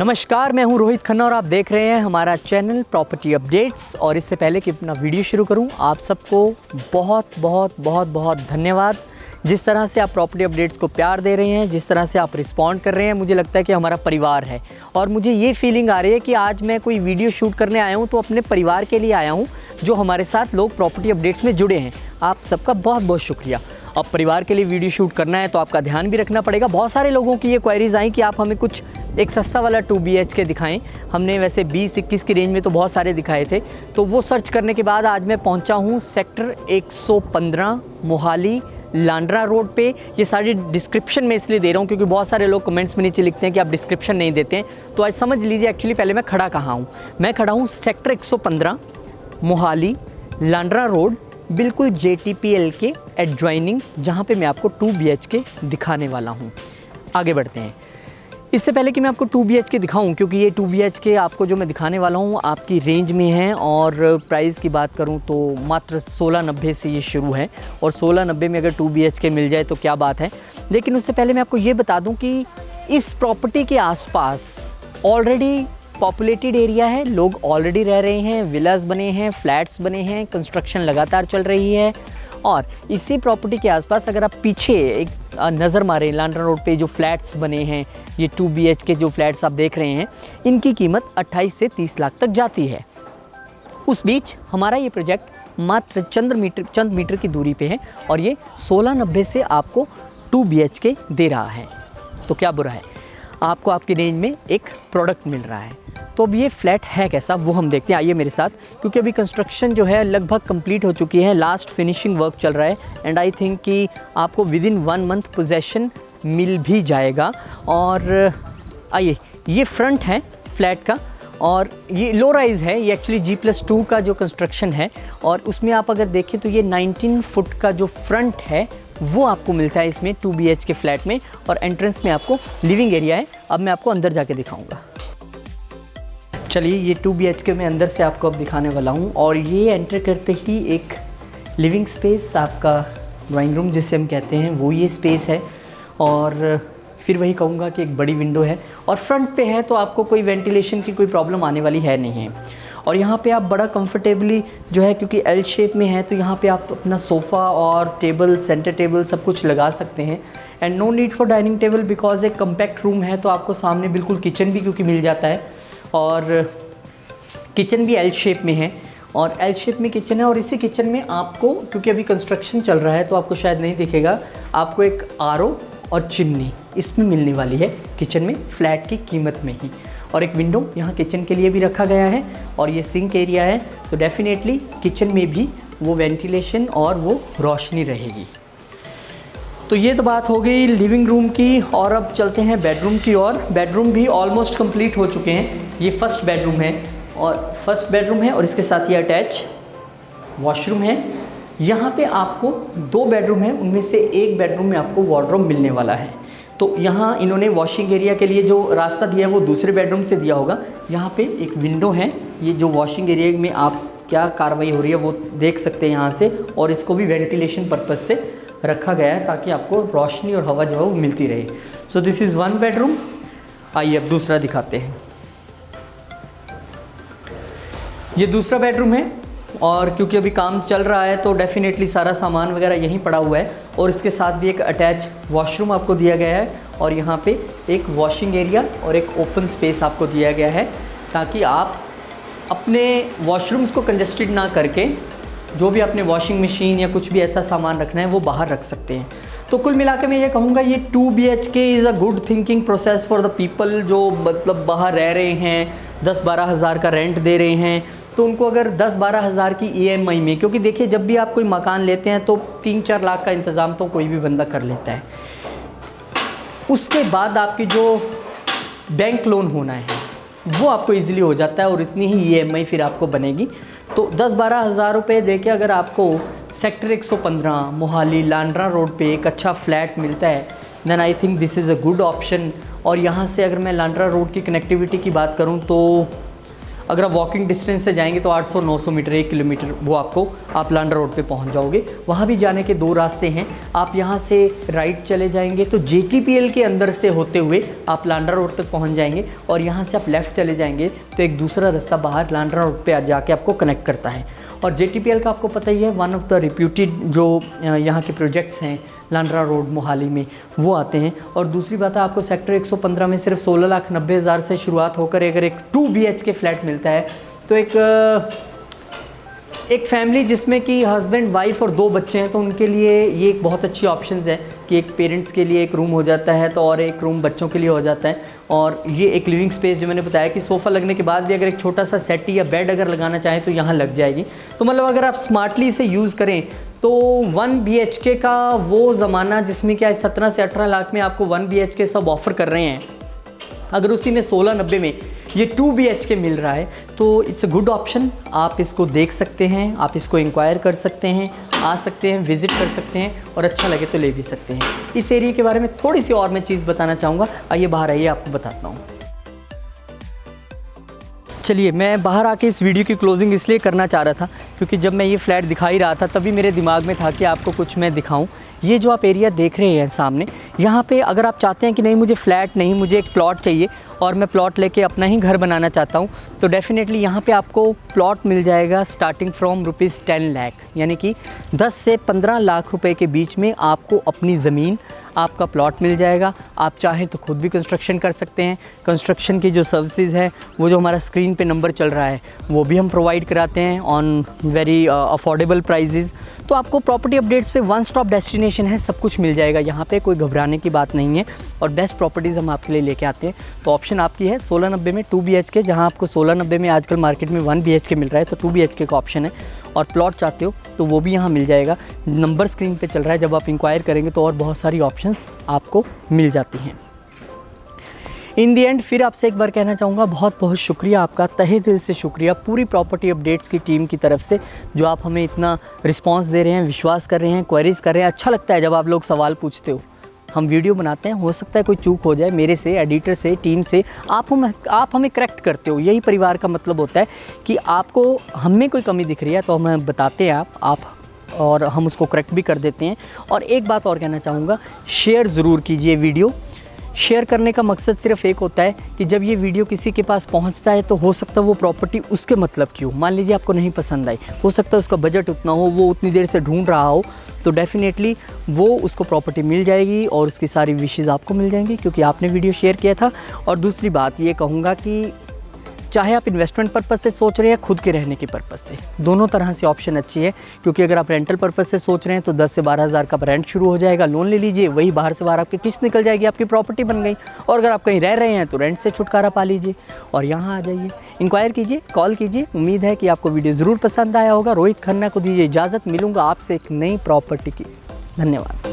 नमस्कार, मैं हूं रोहित खन्ना और आप देख रहे हैं हमारा चैनल प्रॉपर्टी अपडेट्स। और इससे पहले कि अपना वीडियो शुरू करूं, आप सबको बहुत बहुत बहुत बहुत धन्यवाद। जिस तरह से आप प्रॉपर्टी अपडेट्स को प्यार दे रहे हैं, जिस तरह से आप रिस्पॉन्ड कर रहे हैं, मुझे लगता है कि हमारा परिवार है। और मुझे ये फीलिंग आ रही है कि आज मैं कोई वीडियो शूट करने आया हूँ तो अपने परिवार के लिए आया हूँ, जो हमारे साथ लोग प्रॉपर्टी अपडेट्स में जुड़े हैं। आप सबका बहुत बहुत शुक्रिया। अब परिवार के लिए वीडियो शूट करना है तो आपका ध्यान भी रखना पड़ेगा। बहुत सारे लोगों की ये क्वेरीज आई कि आप हमें कुछ एक सस्ता वाला 2 BHK दिखाएं। हमने वैसे 20-21 की रेंज में तो बहुत सारे दिखाए थे, तो वो सर्च करने के बाद आज मैं पहुंचा हूं सेक्टर 115 मोहाली लांड्रा रोड पे। ये सारी डिस्क्रिप्शन में इसलिए दे रहा हूँ क्योंकि बहुत सारे लोग कमेंट्स में नीचे लिखते हैं कि आप डिस्क्रिप्शन नहीं देते हैं। तो आज समझ लीजिए एक्चुअली पहले मैं खड़ा कहाँ हूँ। मैं खड़ा हूँ सेक्टर 115 मोहाली लांड्रा रोड, बिल्कुल JTPL के एडजॉइनिंग, जहाँ पे मैं आपको 2 BHK दिखाने वाला हूँ। आगे बढ़ते हैं। इससे पहले कि मैं आपको 2 BHK दिखाऊं, क्योंकि ये 2 BHK आपको जो मैं दिखाने वाला हूँ आपकी रेंज में है, और प्राइस की बात करूँ तो मात्र 1690 से ये शुरू है। और 1690 में अगर 2 BHK मिल जाए तो क्या बात है। लेकिन उससे पहले मैं आपको ये बता दूँ कि इस प्रॉपर्टी के आसपास ऑलरेडी पॉपुलेटेड एरिया है, लोग ऑलरेडी रह रहे हैं, विलास बने हैं, फ्लैट्स बने हैं, कंस्ट्रक्शन लगातार चल रही है। और इसी प्रॉपर्टी के आसपास अगर आप पीछे एक नज़र मारें, लांड्रा रोड पे जो फ्लैट्स बने हैं, ये 2 BHK जो फ्लैट्स आप देख रहे हैं, इनकी कीमत 28 से 30 लाख तक जाती है। उस बीच हमारा ये प्रोजेक्ट मात्र चंद मीटर की दूरी पे है और ये 1690 से आपको 2 BHK दे रहा है। तो क्या बुरा है, आपको आपकी रेंज में एक प्रोडक्ट मिल रहा है। तो अब ये फ्लैट है कैसा, वो हम देखते हैं। आइए मेरे साथ, क्योंकि अभी कंस्ट्रक्शन जो है लगभग कंप्लीट हो चुकी है, लास्ट फिनिशिंग वर्क चल रहा है। एंड आई थिंक कि आपको विदिन 1 मंथ पोजेसन मिल भी जाएगा। और आइए, ये फ्रंट है फ्लैट का, और ये लो राइज़ है। ये एक्चुअली G+2 का जो कंस्ट्रक्शन है, और उसमें आप अगर देखें तो ये 19 फुट का जो फ्रंट है वो आपको मिलता है इसमें 2 BHK फ्लैट में। और एंट्रेंस में आपको लिविंग एरिया है। अब मैं आपको अंदर जाके दिखाऊंगा। चलिए, ये 2 BHK में अंदर से आपको अब दिखाने वाला हूँ। और ये एंटर करते ही एक लिविंग स्पेस, आपका ड्राइंग रूम जिसे हम कहते हैं, वो ये स्पेस है। और फिर वही कहूँगा कि एक बड़ी विंडो है और फ्रंट पे है, तो आपको कोई वेंटिलेशन की कोई प्रॉब्लम आने वाली है नहीं है। और यहाँ पे आप बड़ा कंफर्टेबली जो है, क्योंकि L शेप में है, तो यहाँ पे आप अपना सोफ़ा और टेबल, सेंटर टेबल सब कुछ लगा सकते हैं। And no need for dining table, because एक कम्पैक्ट रूम है, तो आपको सामने बिल्कुल किचन भी क्योंकि मिल जाता है। और किचन भी L शेप में है, और L शेप में किचन है। और इसी किचन में आपको, क्योंकि अभी कंस्ट्रक्शन चल रहा है तो आपको शायद नहीं दिखेगा, आपको एक RO और चिमनी इसमें मिलने वाली है किचन में, फ्लैट की कीमत में ही। और एक विंडो यहाँ किचन के लिए भी रखा गया है, और ये सिंक एरिया है, तो डेफिनेटली किचन में भी वो वेंटिलेशन और वो रोशनी रहेगी। तो ये तो बात हो गई लिविंग रूम की। और अब चलते हैं बेडरूम की ओर। बेडरूम भी ऑलमोस्ट कंप्लीट हो चुके हैं। ये फर्स्ट बेडरूम है, और इसके साथ ये अटैच वॉशरूम है। यहाँ पे आपको 2 बेडरूम है, उनमें से एक बेडरूम में आपको वार्डरोब मिलने वाला है। तो यहाँ इन्होंने वॉशिंग एरिया के लिए जो रास्ता दिया है वो दूसरे बेडरूम से दिया होगा। यहाँ पे एक विंडो है, ये जो वॉशिंग एरिया में आप क्या कार्रवाई हो रही है वो देख सकते हैं यहाँ से। और इसको भी वेंटिलेशन पर्पज़ से रखा गया है, ताकि आपको रोशनी और हवा जो है वो मिलती रहे। So this is 1 bedroom. आइए अब दूसरा दिखाते हैं। ये दूसरा बेडरूम है, और क्योंकि अभी काम चल रहा है तो डेफिनेटली सारा सामान वगैरह यहीं पड़ा हुआ है। और इसके साथ भी एक अटैच वॉशरूम आपको दिया गया है, और यहाँ पे एक वॉशिंग एरिया और एक ओपन स्पेस आपको दिया गया है, ताकि आप अपने वॉशरूम्स को कंजेस्टेड ना करके जो भी अपने वॉशिंग मशीन या कुछ भी ऐसा सामान रखना है वो बाहर रख सकते हैं। तो कुल मिला के मैं ये कहूँगा, ये 2 BHK is a good thinking process for the people जो मतलब बाहर रह रहे हैं, 10-12 हज़ार का रेंट दे रहे हैं। तो उनको अगर 10-12 हज़ार की EMI में, क्योंकि देखिए जब भी आप कोई मकान लेते हैं तो 3-4 लाख का इंतज़ाम तो कोई भी बंदा कर लेता है। उसके बाद आपकी जो बैंक लोन होना है वो आपको इजीली हो जाता है, और इतनी ही EMI फिर आपको बनेगी। तो 10-12 हज़ार रुपये देके अगर आपको सेक्टर 115 मोहाली लांड्रा रोड पे एक अच्छा फ्लैट मिलता है, then I think this is a good option. और यहाँ से अगर मैं लांड्रा रोड की कनेक्टिविटी की बात करूँ तो अगर आप वॉकिंग डिस्टेंस से जाएंगे तो 800-900 मीटर, 1 किलोमीटर वो आपको आप लांड्रा रोड पे पहुंच जाओगे। वहाँ भी जाने के 2 रास्ते हैं। आप यहाँ से राइट चले जाएंगे तो JTPL के अंदर से होते हुए आप लांड्रा रोड तक पहुँच जाएंगे, और यहाँ से आप लेफ़्ट चले जाएंगे तो एक दूसरा रास्ता बाहर लांड्रा रोड पर जाके आपको कनेक्ट करता है। और JTPL का आपको पता ही है, वन ऑफ द रिप्यूटेड जो यहाँ के प्रोजेक्ट्स हैं लांड्रा रोड मोहाली में, वो आते हैं। और दूसरी बात है, आपको सेक्टर 115 में सिर्फ 16,90,000 से शुरुआत होकर अगर एक 2 BHK फ्लैट मिलता है तो एक फैमिली जिसमें कि हस्बैंड, वाइफ और 2 बच्चे हैं तो उनके लिए ये एक बहुत अच्छी ऑप्शंस है कि एक पेरेंट्स के लिए एक रूम हो जाता है तो और एक रूम बच्चों के लिए हो जाता है। और ये एक लिविंग स्पेस जो मैंने बताया कि सोफ़ा लगने के बाद भी अगर एक छोटा सा सेटी या बेड अगर लगाना चाहें तो यहाँ लग जाएगी। तो मतलब अगर आप स्मार्टली इसे यूज़ करें तो 1 BHK का वो ज़माना जिसमें क्या 17 से 18 लाख में आपको 1 BHK सब ऑफ़र कर रहे हैं, अगर उसी में 16,90 में ये 2 BHK मिल रहा है तो इट्स अ गुड ऑप्शन। आप इसको देख सकते हैं, आप इसको इंक्वायर कर सकते हैं, आ सकते हैं, विज़िट कर सकते हैं और अच्छा लगे तो ले भी सकते हैं। इस एरिया के बारे में थोड़ी सी और मैं चीज़ बताना चाहूँगा। आइए बाहर आइए, आपको बताता हूँ। चलिए, मैं बाहर आके इस वीडियो की क्लोजिंग इसलिए करना चाह रहा था क्योंकि जब मैं ये फ्लैट दिखा ही रहा था तभी मेरे दिमाग में था कि आपको कुछ मैं दिखाऊं। ये जो आप एरिया देख रहे हैं सामने, यहाँ पे अगर आप चाहते हैं कि नहीं मुझे फ्लैट नहीं, मुझे एक प्लॉट चाहिए और मैं प्लॉट लेके अपना ही घर बनाना चाहता हूँ, तो डेफ़िनेटली यहाँ पे आपको प्लॉट मिल जाएगा स्टार्टिंग फ्रॉम ₹10 लाख, यानी कि 10 से 15 लाख रुपए के बीच में आपको अपनी ज़मीन, आपका प्लॉट मिल जाएगा। आप चाहें तो खुद भी कंस्ट्रक्शन कर सकते हैं। कंस्ट्रक्शन की जो सर्विसेज है वो जो हमारा स्क्रीन पे नंबर चल रहा है वो भी हम प्रोवाइड कराते हैं ऑन वेरी अफोर्डेबल प्राइजेज़। तो आपको प्रॉपर्टी अपडेट्स पे वन स्टॉप डेस्टिनेशन है, सब कुछ मिल जाएगा यहाँ पे, कोई घबराने की बात नहीं है और बेस्ट प्रॉपर्टीज़ हम आपके लिए लेके आते हैं। तो ऑप्शन आपकी है 1690 में 2 BHK, जहाँ आपको 1690 में आजकल मार्केट में 1 BHK मिल रहा है, तो 2 BHK का ऑप्शन है। और प्लॉट चाहते हो तो वो भी यहाँ मिल जाएगा, नंबर स्क्रीन पे चल रहा है, जब आप इंक्वायर करेंगे तो और बहुत सारी ऑप्शंस आपको मिल जाती हैं। इन दी एंड फिर आपसे एक बार कहना चाहूँगा, बहुत बहुत शुक्रिया आपका, तहे दिल से शुक्रिया पूरी प्रॉपर्टी अपडेट्स की टीम की तरफ से, जो आप हमें इतना रिस्पांस दे रहे हैं, विश्वास कर रहे हैं, क्वेरीज़ कर रहे हैं। अच्छा लगता है जब आप लोग सवाल पूछते हो। हम वीडियो बनाते हैं, हो सकता है कोई चूक हो जाए मेरे से, एडिटर से, टीम से, आप हमें करेक्ट करते हो। यही परिवार का मतलब होता है कि आपको हम में कोई कमी दिख रही है तो हमें बताते हैं आप और हम उसको करेक्ट भी कर देते हैं। और एक बात और कहना चाहूँगा, शेयर ज़रूर कीजिए वीडियो। शेयर करने का मकसद सिर्फ एक होता है कि जब ये वीडियो किसी के पास पहुंचता है तो हो सकता है वो प्रॉपर्टी उसके मतलब की हो। मान लीजिए आपको नहीं पसंद आई, हो सकता है उसका बजट उतना हो, वो उतनी देर से ढूंढ रहा हो, तो डेफ़िनेटली वो उसको प्रॉपर्टी मिल जाएगी और उसकी सारी विशेज़ आपको मिल जाएंगी क्योंकि आपने वीडियो शेयर किया था। और दूसरी बात ये कहूँगा कि चाहे आप इन्वेस्टमेंट पर्पज़ से सोच रहे हैं, खुद के रहने के पर्पज़ से, दोनों तरह से ऑप्शन अच्छी है। क्योंकि अगर आप रेंटल पर्पज़ से सोच रहे हैं तो 10 से 12 हज़ार का रेंट शुरू हो जाएगा, लोन ले लीजिए, वही बाहर से बाहर आपकी किस्त निकल जाएगी, आपकी प्रॉपर्टी बन गई। और अगर आप कहीं रह रहे हैं तो रेंट से छुटकारा पा लीजिए और यहाँ आ जाइए, इंक्वायर कीजिए, कॉल कीजिए। उम्मीद है कि आपको वीडियो ज़रूर पसंद आया होगा। रोहित खन्ना को दीजिए इजाज़त, मिलूँगा आपसे एक नई प्रॉपर्टी की। धन्यवाद।